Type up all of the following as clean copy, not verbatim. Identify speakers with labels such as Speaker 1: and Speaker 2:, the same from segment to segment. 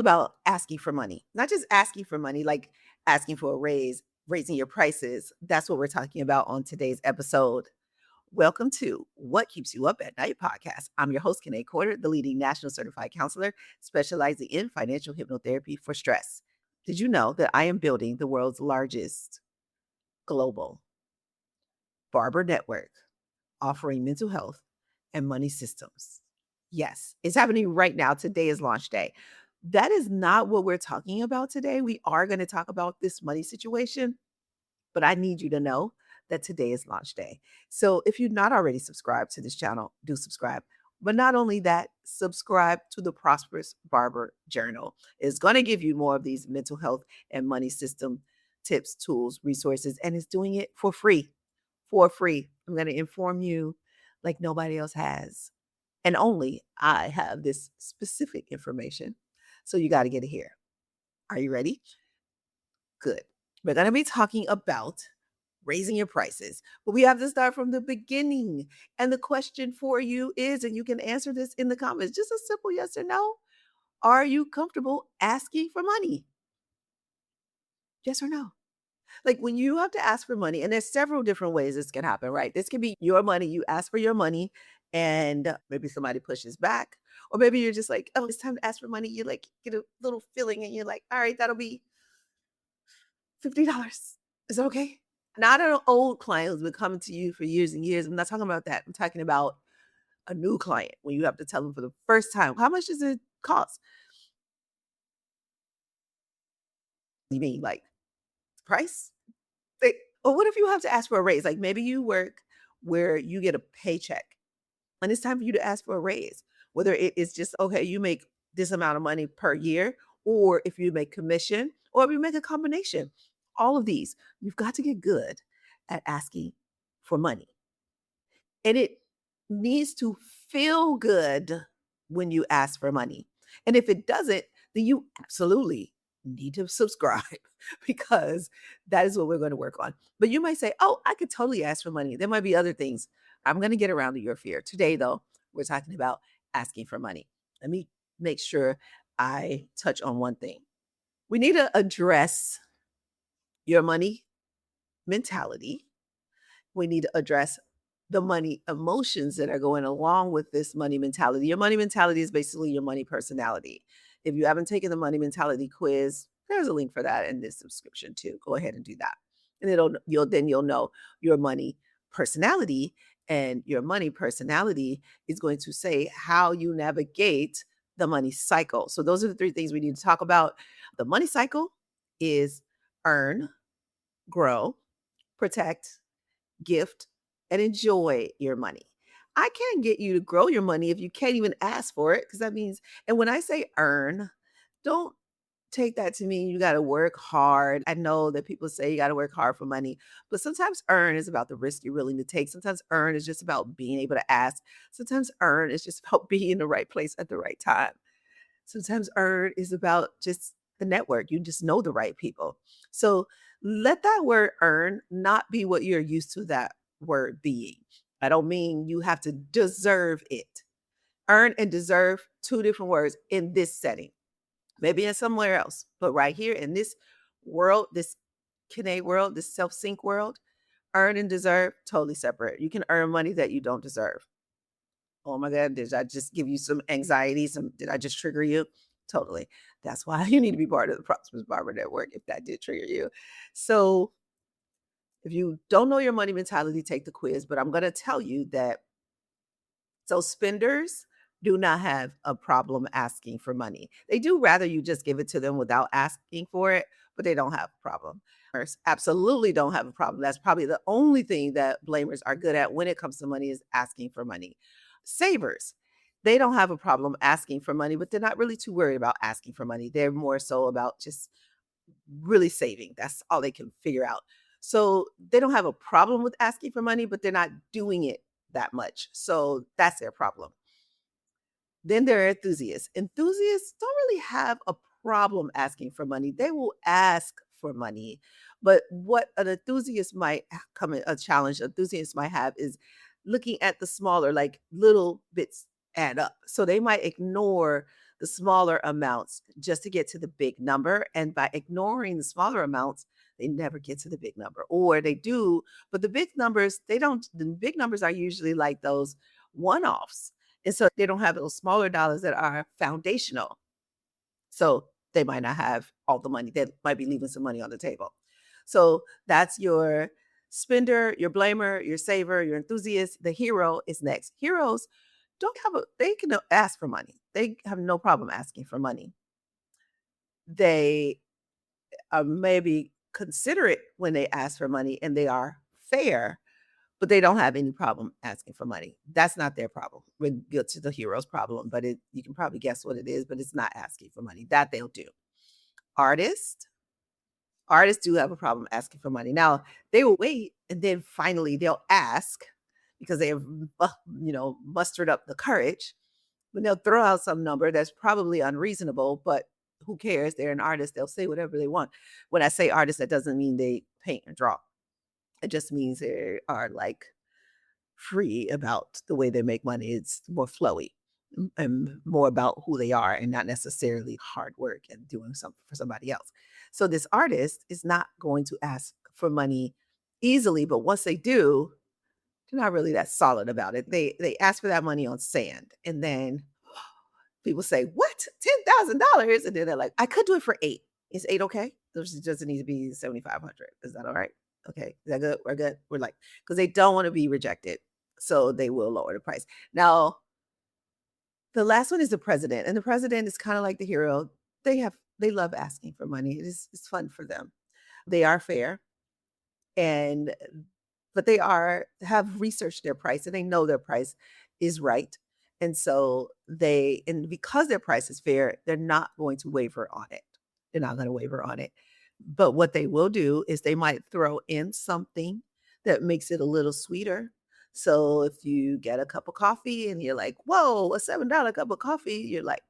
Speaker 1: about asking for money, not just asking for money, like asking for a raise, raising your prices. That's what we're talking about on today's episode. Welcome to What Keeps You Up at Night podcast. I'm your host, Kiné Corder, the leading national certified counselor specializing in financial hypnotherapy for stress. Did you know that I am building the world's largest global barber network offering mental health and money systems? Yes, it's happening right now. Today is launch day. That is not what we're talking about today. We are going to talk about this money situation, but I need you to know that today is launch day. So if you're not already subscribed to this channel, do subscribe. But not only that, subscribe to the Prosperous Barber Journal. It's going to give you more of these mental health and money system tips, tools, resources, and it's doing it for free. For free. I'm going to inform you like nobody else has. And only I have this specific information. So you got to get it here. Are you ready? Good. We're going to be talking about raising your prices, but we have to start from the beginning. And the question for you is, and you can answer this in the comments, just a simple yes or no. Are you comfortable asking for money? Yes or no? Like when you have to ask for money, and there's several different ways this can happen, right? This can be your money. You ask for your money and maybe somebody pushes back. Or maybe you're just like, oh, it's time to ask for money. You like get a little feeling and you're like, all right, that'll be $50. Is that okay? Not an old client who's been coming to you for years and years. I'm not talking about that. I'm talking about a new client when you have to tell them for the first time, how much does it cost? You mean like price? Like, or what if you have to ask for a raise? Like maybe you work where you get a paycheck and it's time for you to ask for a raise. Whether it is just, okay, you make this amount of money per year, or if you make commission, or if you make a combination. All of these, you've got to get good at asking for money. And it needs to feel good when you ask for money. And if it doesn't, then you absolutely need to subscribe because that is what we're going to work on. But you might say, oh, I could totally ask for money. There might be other things. I'm going to get around to your fear. Today, though, we're talking about asking for money. Let me make sure I touch on one thing. We need to address your money mentality. We need to address the money emotions that are going along with this money mentality. Your money mentality is basically your money personality. If you haven't taken the money mentality quiz, there's a link for that in this subscription too. Go ahead and do that. And you'll know your money personality, and your money personality is going to say how you navigate the money cycle. So those are the three things we need to talk about. The money cycle is earn, grow, protect, gift, and enjoy your money. I can't get you to grow your money if you can't even ask for it, because that means, and when I say earn, don't take that to mean you got to work hard. I know that people say you got to work hard for money, but sometimes earn is about the risk you're willing to take. Sometimes earn is just about being able to ask. Sometimes earn is just about being in the right place at the right time. Sometimes earn is about just the network. You just know the right people. So let that word earn not be what you're used to that word being. I don't mean you have to deserve it. Earn and deserve, two different words in this setting. Maybe in somewhere else, but right here in this world, this Kiné world, this self-sync world, earn and deserve, totally separate. You can earn money that you don't deserve. Oh my God, did I just give you some anxiety? Did I just trigger you? Totally. That's why you need to be part of the Prosperous Barber Network if that did trigger you. So if you don't know your money mentality, take the quiz. But I'm going to tell you that so spenders do not have a problem asking for money. They do rather you just give it to them without asking for it, but they don't have a problem. Absolutely don't have a problem. That's probably the only thing that blamers are good at when it comes to money is asking for money. Savers, they don't have a problem asking for money, but they're not really too worried about asking for money. They're more so about just really saving. That's all they can figure out. So they don't have a problem with asking for money, but they're not doing it that much. So that's their problem. Then there are enthusiasts. Enthusiasts don't really have a problem asking for money. They will ask for money. But what an enthusiast might come in, a challenge enthusiasts might have is looking at the smaller, like little bits add up. So they might ignore the smaller amounts just to get to the big number. And by ignoring the smaller amounts, they never get to the big number. Or they do, but the big numbers, they don't, the big numbers are usually like those one offs. And so they don't have those smaller dollars that are foundational. So they might not have all the money. They might be leaving some money on the table. So that's your spender, your blamer, your saver, your enthusiast. The hero is next. Heroes don't have a, they can ask for money. They have no problem asking for money. They are maybe considerate when they ask for money and they are fair, but they don't have any problem asking for money. That's not their problem. We get to the hero's problem, but you can probably guess what it is, but it's not asking for money. That they'll do. Artists, artists do have a problem asking for money. Now, they will wait and then finally they'll ask because they have, mustered up the courage. But they'll throw out some number that's probably unreasonable, but who cares? They're an artist. They'll say whatever they want. When I say artist, that doesn't mean they paint and draw. It just means they are like free about the way they make money. It's more flowy and more about who they are and not necessarily hard work and doing something for somebody else. So this artist is not going to ask for money easily, but once they do, they're not really that solid about it. They ask for that money on sand, and then people say, "What? $10,000?" And then they're like, "I could do it for 8. Is 8 okay? Does it doesn't need to be 7,500. Is that all right? Okay, is that good? We're good." We're like, because they don't want to be rejected, so they will lower the price. Now, the last one is the president, and the president is kind of like the hero. They love asking for money. It's fun for them. They are fair, and but they are have researched their price and they know their price is right. And so and because their price is fair, they're not going to waver on it. They're not going to waver on it. But what they will do is they might throw in something that makes it a little sweeter. So if you get a cup of coffee and you're like, whoa, a $7 cup of coffee, you're like,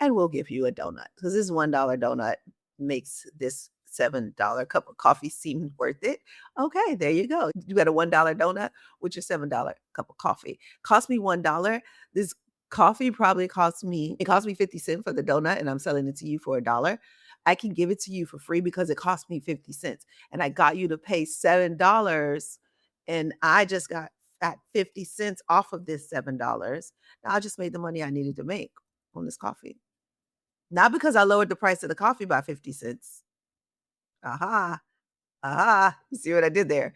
Speaker 1: and we'll give you a donut because this $1 donut makes this $7 cup of coffee seem worth it. Okay, there you go. You got a $1 donut with your $7 cup of coffee. Cost me $1. This coffee probably cost me 50 cents for the donut, and I'm selling it to you for $1. I can give it to you for free because it cost me 50 cents. And I got you to pay $7 and I just got at 50 cents off of this $7. Now I just made the money I needed to make on this coffee. Not because I lowered the price of the coffee by 50 cents. Aha. Aha. You see what I did there?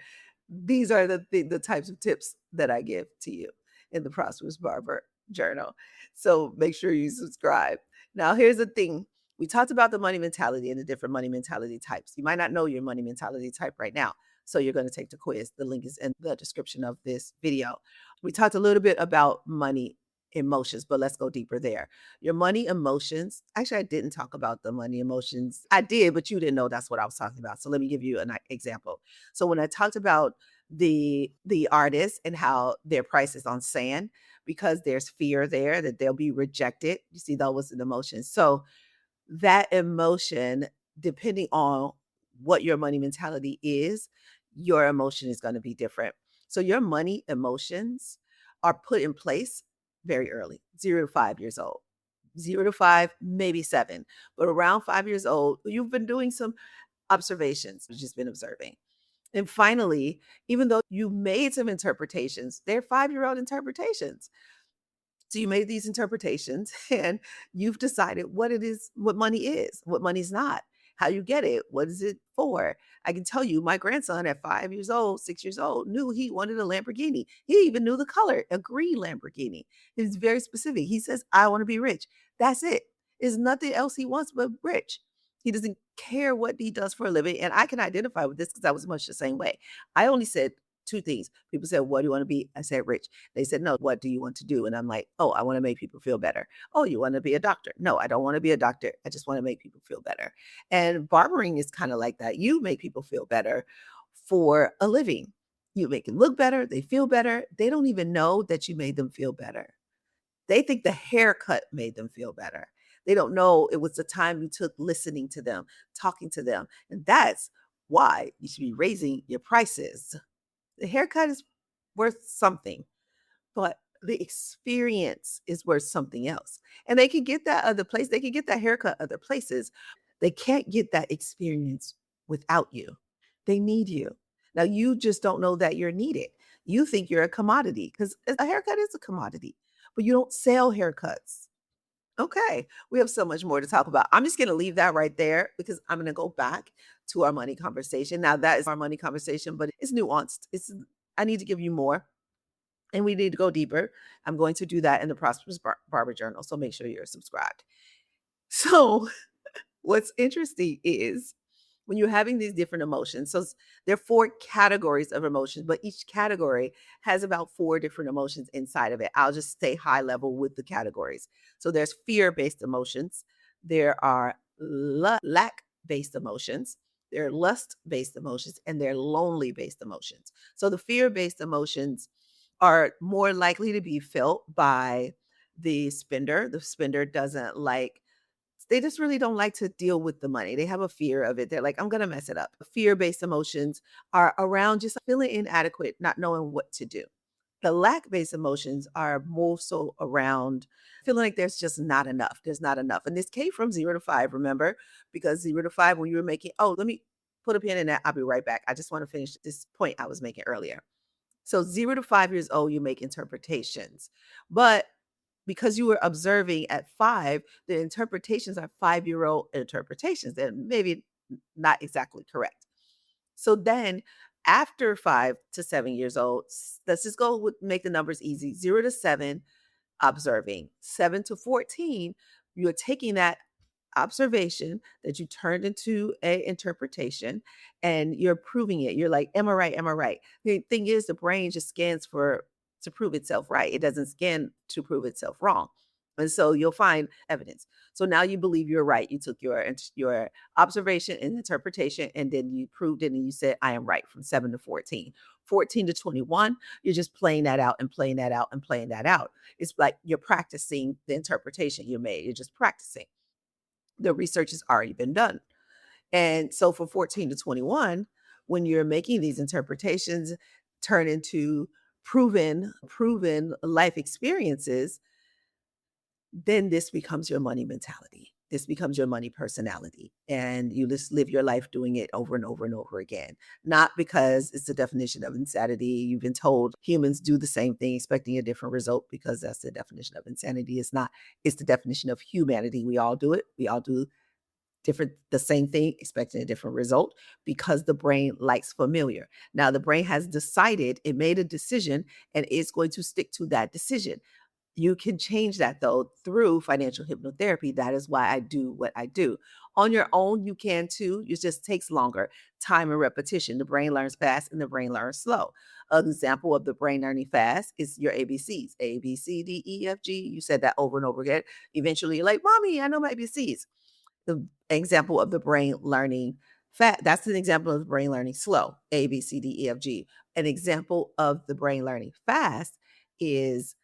Speaker 1: These are the types of tips that I give to you in the Prosperous Barber Journal. So make sure you subscribe. Now, here's the thing. We talked about the money mentality and the different money mentality types. You might not know your money mentality type right now. So you're going to take the quiz. The link is in the description of this video. We talked a little bit about money emotions, but let's go deeper there. Your money emotions. Actually, I didn't talk about the money emotions. I did, but you didn't know that's what I was talking about. So let me give you an example. So when I talked about the artist and how their price is on sand because there's fear there that they'll be rejected. You see, that was an emotion. So that emotion, depending on what your money mentality is, your emotion is going to be different. So your money emotions are put in place very early, 0 to 5 years old. 0 to 5, maybe 7, but around 5 years old, you've been doing some observations, you've just been observing. And finally, even though you made some interpretations, they're 5-year-old interpretations. So you made these interpretations and you've decided what it is, what money is, what money's not, how you get it, what is it for. I can tell you, my grandson at 5 years old, 6 years old, knew he wanted a Lamborghini. He even knew the color, a green Lamborghini. He was very specific. He says, I want to be rich. That's it. There's nothing else he wants but rich. He doesn't care what he does for a living. And I can identify with this because I was much the same way. I only said two things. People said, what do you want to be? I said, rich. They said, no, what do you want to do? And I'm like, oh, I want to make people feel better. Oh, you want to be a doctor? No, I don't want to be a doctor. I just want to make people feel better. And barbering is kind of like that. You make people feel better for a living. You make them look better. They feel better. They don't even know that you made them feel better. They think the haircut made them feel better. They don't know it was the time you took listening to them, talking to them. And that's why you should be raising your prices. The haircut is worth something, but The experience is worth something else. And they can get that other place. They can get that haircut other places. They can't get that experience without you. They need you. Now, you just don't know that you're needed. You think you're a commodity because a haircut is a commodity, but you don't sell haircuts. Okay, we have so much more to talk about. I'm just going to leave that right there because I'm going to go back to our money conversation. Now, that is our money conversation, but it's nuanced. I need to give you more and we need to go deeper. I'm going to do that in the Prosperous Barber Journal. So make sure you're subscribed. So, what's interesting is when you're having these different emotions, so there are four categories of emotions, but each category has about four different emotions inside of it. I'll just stay high level with the categories. So there's fear-based emotions, there are lack-based emotions, there are lust-based emotions, and there are lonely-based emotions. So the fear-based emotions are more likely to be felt by the spender. The spender doesn't like they just really don't like to deal with the money. They have a fear of it. They're like, I'm going to mess it up. Fear-based emotions are around just feeling inadequate, not knowing what to do. The lack-based emotions are more so around feeling like there's just not enough. There's not enough. And this came from 0 to 5, remember? Because 0 to 5, when you were making, let me put a pin in that. I'll be right back. I just want to finish this point I was making earlier. So 0 to 5 years old, you make interpretations. But because you were observing at 5, the interpretations are 5-year-old interpretations. They're maybe not exactly correct. So then after 5 to 7 years old, let's just go with make the numbers easy. 0 to 7, observing. 7 to 14, you're taking that observation that you turned into a interpretation and you're proving it. You're like, am I right? Am I right? The thing is, the brain just scans for to prove itself right. It doesn't scan to prove itself wrong. And so you'll find evidence. So now you believe you're right. You took your observation and interpretation, and then you proved it, and you said, I am right from 7 to 14. 14 to 21, you're just playing that out and playing that out and playing that out. It's like you're practicing the interpretation you made. You're just practicing. The research has already been done. And so for 14 to 21, when you're making these interpretations turn into proven life experiences, then this becomes your money mentality. This becomes your money personality. And you just live your life doing it over and over and over again. Not because it's the definition of insanity. You've been told humans do the same thing, expecting a different result because that's the definition of insanity. It's not, it's the definition of humanity. We all do it. We all do the same thing, expecting a different result because the brain likes familiar. Now, the brain has decided, it made a decision, and it's going to stick to that decision. You can change that though through financial hypnotherapy. That is why I do what I do. On your own, you can too. It just takes longer time and repetition. The brain learns fast and the brain learns slow. An example of the brain learning fast is your ABCs: A, B, C, D, E, F, G. You said that over and over again. Eventually, you're like, Mommy, I know my ABCs. The example of the brain learning fast, that's an example of the brain learning slow: A, B, C, D, E, F, G. An example of the brain learning fast is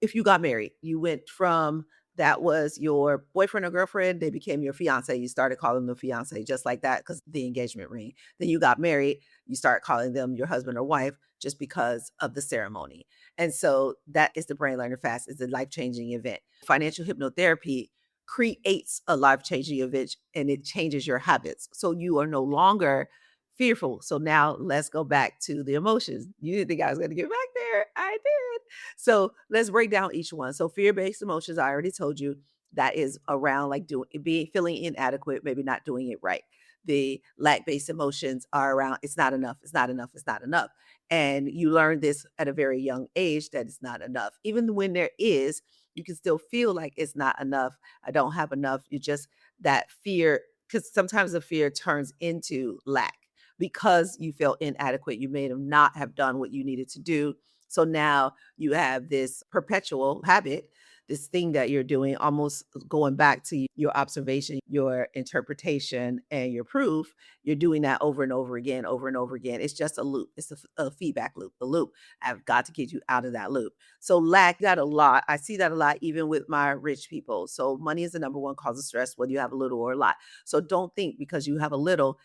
Speaker 1: if you got married, you went from that was your boyfriend or girlfriend, they became your fiance. You started calling them fiance just like that because the engagement ring. Then you got married, you start calling them your husband or wife just because of the ceremony. And so that is the brain learner fast, is a life-changing event. Financial hypnotherapy creates a life-changing event and it changes your habits. So you are no longer fearful. So now let's go back to the emotions. You didn't think I was going to get back there. I did. So let's break down each one. So fear-based emotions, I already told you, that is around like feeling inadequate, maybe not doing it right. The lack-based emotions are around it's not enough, it's not enough, it's not enough. And you learn this at a very young age that it's not enough. Even when there is, you can still feel like it's not enough. I don't have enough. You just that fear, because sometimes the fear turns into lack because you felt inadequate. You may not have done what you needed to do. So now you have this perpetual habit, this thing that you're doing, almost going back to your observation, your interpretation, and your proof. You're doing that over and over again, over and over again. It's just a loop. It's a feedback loop, a loop. I've got to get you out of that loop. So lack that a lot. I see that a lot, even with my rich people. So money is the number one cause of stress, whether you have a little or a lot. So don't think because you have a little,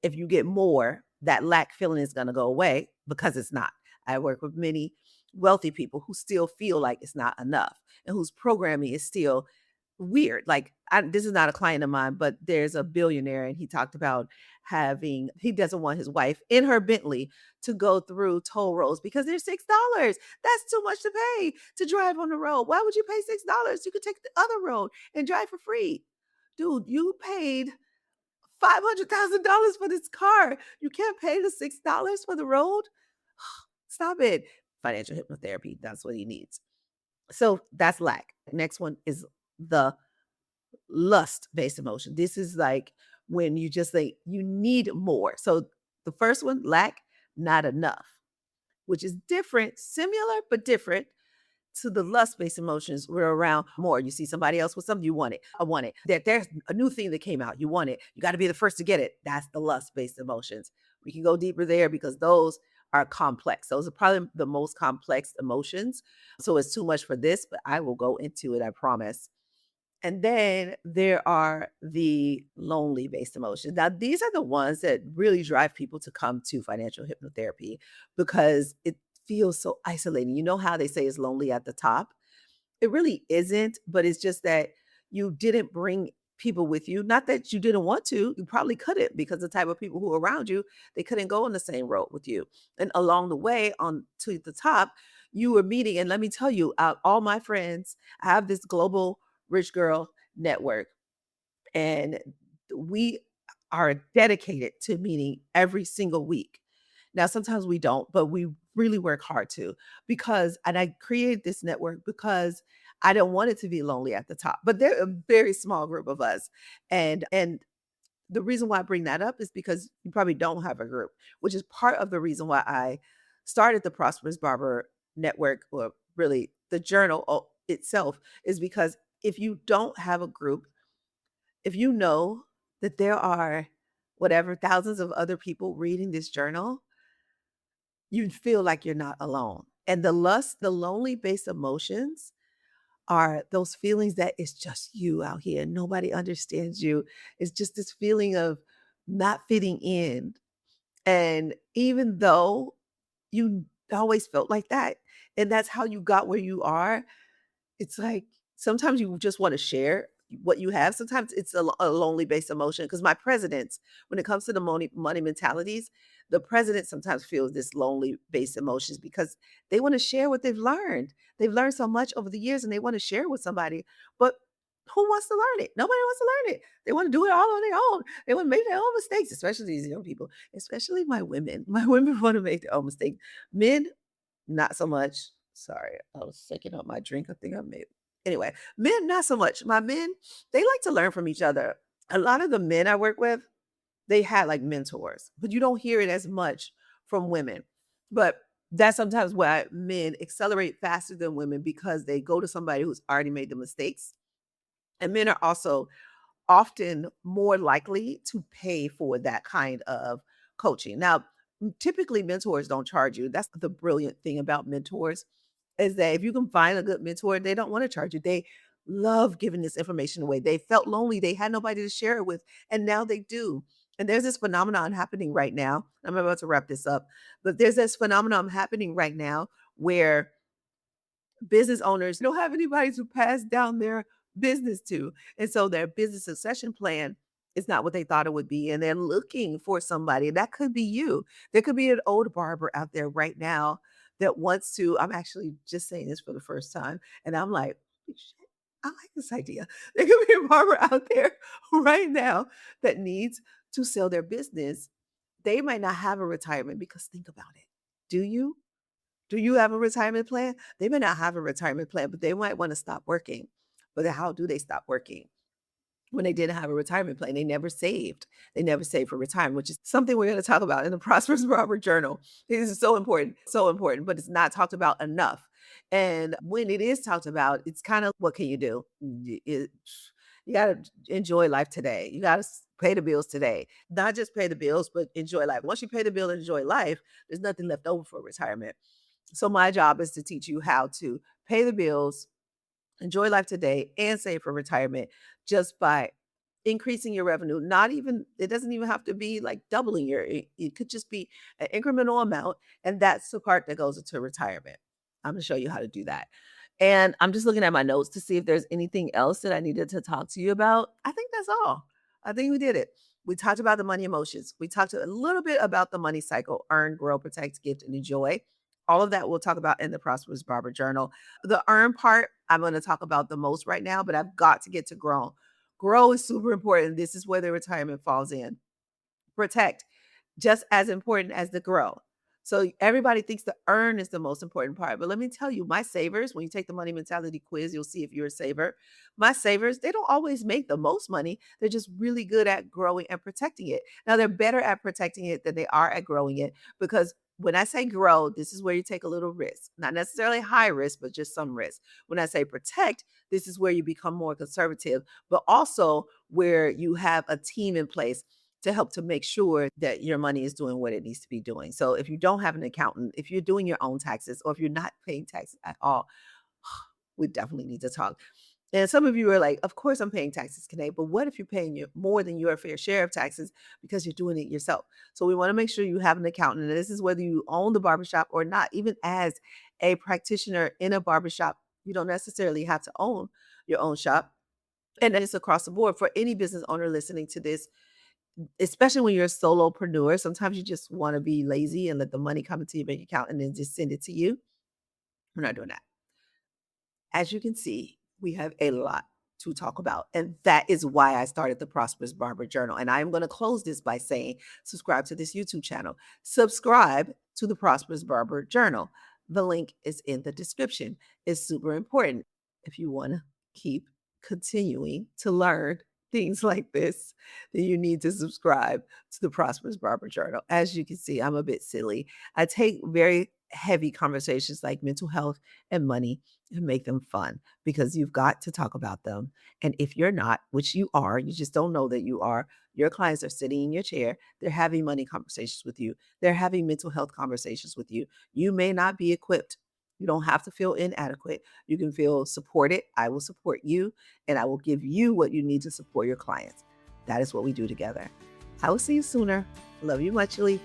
Speaker 1: if you get more, that lack feeling is going to go away, because it's not. I work with many wealthy people who still feel like it's not enough and whose programming is still weird. Like, this is not a client of mine, but there's a billionaire, and he talked about he doesn't want his wife in her Bentley to go through toll roads because they're $6. That's too much to pay to drive on the road. Why would you pay $6? You could take the other road and drive for free. Dude, you paid $500,000 for this car. You can't pay the $6 for the road? Stop it. Financial hypnotherapy, that's what he needs. So that's lack. Next one is the lust-based emotion. This is like when you just like you need more. So the first one, lack, not enough, which is different, similar but different to the lust-based emotions. We're around more. You see somebody else with something, you want it. I want it. There's a new thing that came out. You want it. You got to be the first to get it. That's the lust-based emotions. We can go deeper there because those are complex. Those are probably the most complex emotions. So it's too much for this, but I will go into it, I promise. And then there are the lonely based emotions. Now, these are the ones that really drive people to come to financial hypnotherapy because it feels so isolating. You know how they say it's lonely at the top? It really isn't, but it's just that you didn't bring people with you. Not that you didn't want to, you probably couldn't because the type of people who are around you, they couldn't go on the same road with you. And along the way, on to the top, you were meeting. And let me tell you, all my friends, I have this global rich girl network, and we are dedicated to meeting every single week. Now, sometimes we don't, but we really work hard to and I created this network because I don't want it to be lonely at the top, but they're a very small group of us. And the reason why I bring that up is because you probably don't have a group, which is part of the reason why I started the Prosperous Barber Network, or really the journal itself, is because if you don't have a group, if you know that there are whatever thousands of other people reading this journal, you feel like you're not alone. And the lonely based emotions are those feelings that it's just you out here. Nobody understands you. It's just this feeling of not fitting in. And even though you always felt like that, and that's how you got where you are, it's like sometimes you just want to share what you have. Sometimes it's a lonely based emotion because my presidents, when it comes to the money mentalities, the president sometimes feels this lonely based emotions because they want to share what they've learned. They've learned so much over the years and they want to share it with somebody. But who wants to learn it? Nobody wants to learn it. They want to do it all on their own. They want to make their own mistakes, especially these young people, especially my women. My women want to make their own mistakes. Men, not so much. Sorry, I was shaking up my drink. I think I made. Anyway, men, not so much. My men, they like to learn from each other. A lot of the men I work with, they had like mentors, but you don't hear it as much from women. But that's sometimes why men accelerate faster than women because they go to somebody who's already made the mistakes. And men are also often more likely to pay for that kind of coaching. Now, typically mentors don't charge you. That's the brilliant thing about mentors is that if you can find a good mentor, they don't want to charge you. They love giving this information away. They felt lonely. They had nobody to share it with, and now they do. And there's this phenomenon happening right now. I'm about to wrap this up, but there's this phenomenon happening right now where business owners don't have anybody to pass down their business to. And so their business succession plan is not what they thought it would be. And they're looking for somebody. That could be you. There could be an old barber out there right now that wants to. I'm actually just saying this for the first time. And I'm like, "Holy shit, I like this idea." There could be a barber out there right now that needs to sell their business. They might not have a retirement because think about it. Do you? Do you have a retirement plan? They may not have a retirement plan, but they might want to stop working. But how do they stop working? When they didn't have a retirement plan, they never saved. They never saved for retirement, which is something we're going to talk about in the Prosperous Barber Journal. This is so important, but it's not talked about enough. And when it is talked about, it's kind of what can you do? You got to enjoy life today. You got to pay the bills today. Not just pay the bills, but enjoy life. Once you pay the bill and enjoy life, there's nothing left over for retirement. So my job is to teach you how to pay the bills, enjoy life today, and save for retirement just by increasing your revenue. Not even, it doesn't even have to be like doubling it could just be an incremental amount. And that's the part that goes into retirement. I'm going to show you how to do that. And I'm just looking at my notes to see if there's anything else that I needed to talk to you about. I think that's all. I think we did it. We talked about the money emotions. We talked a little bit about the money cycle: earn, grow, protect, gift, and enjoy. All of that we'll talk about in the Prosperous Barber Journal. The earn part, I'm going to talk about the most right now, but I've got to get to grow. Grow is super important. This is where the retirement falls in. Protect, just as important as the grow. So everybody thinks the earn is the most important part. But let me tell you, my savers, when you take the money mentality quiz, you'll see if you're a saver. My savers, they don't always make the most money. They're just really good at growing and protecting it. Now, they're better at protecting it than they are at growing it, because when I say grow, this is where you take a little risk, not necessarily high risk, but just some risk. When I say protect, this is where you become more conservative, but also where you have a team in place to help to make sure that your money is doing what it needs to be doing. So if you don't have an accountant, if you're doing your own taxes, or if you're not paying taxes at all, we definitely need to talk. And some of you are like, of course I'm paying taxes, Kiné, but what if you're paying more than your fair share of taxes because you're doing it yourself? So we want to make sure you have an accountant. And this is whether you own the barbershop or not. Even as a practitioner in a barbershop, you don't necessarily have to own your own shop. And that is across the board for any business owner listening to this, especially when you're a solopreneur. Sometimes you just want to be lazy and let the money come into your bank account and then just send it to you. We're not doing that. As you can see, we have a lot to talk about. And that is why I started the Prosperous Barber Journal. And I'm going to close this by saying, subscribe to this YouTube channel. Subscribe to the Prosperous Barber Journal. The link is in the description. It's super important if you want to keep continuing to learn things like this, then you need to subscribe to the Prosperous Barber Journal. As you can see, I'm a bit silly. I take very heavy conversations like mental health and money and make them fun, because you've got to talk about them. And if you're not, which you are, you just don't know that you are, your clients are sitting in your chair, they're having money conversations with you, they're having mental health conversations with you. You may not be equipped. You don't have to feel inadequate. You can feel supported. I will support you, and I will give you what you need to support your clients. That is what we do together. I will see you sooner. Love you muchly.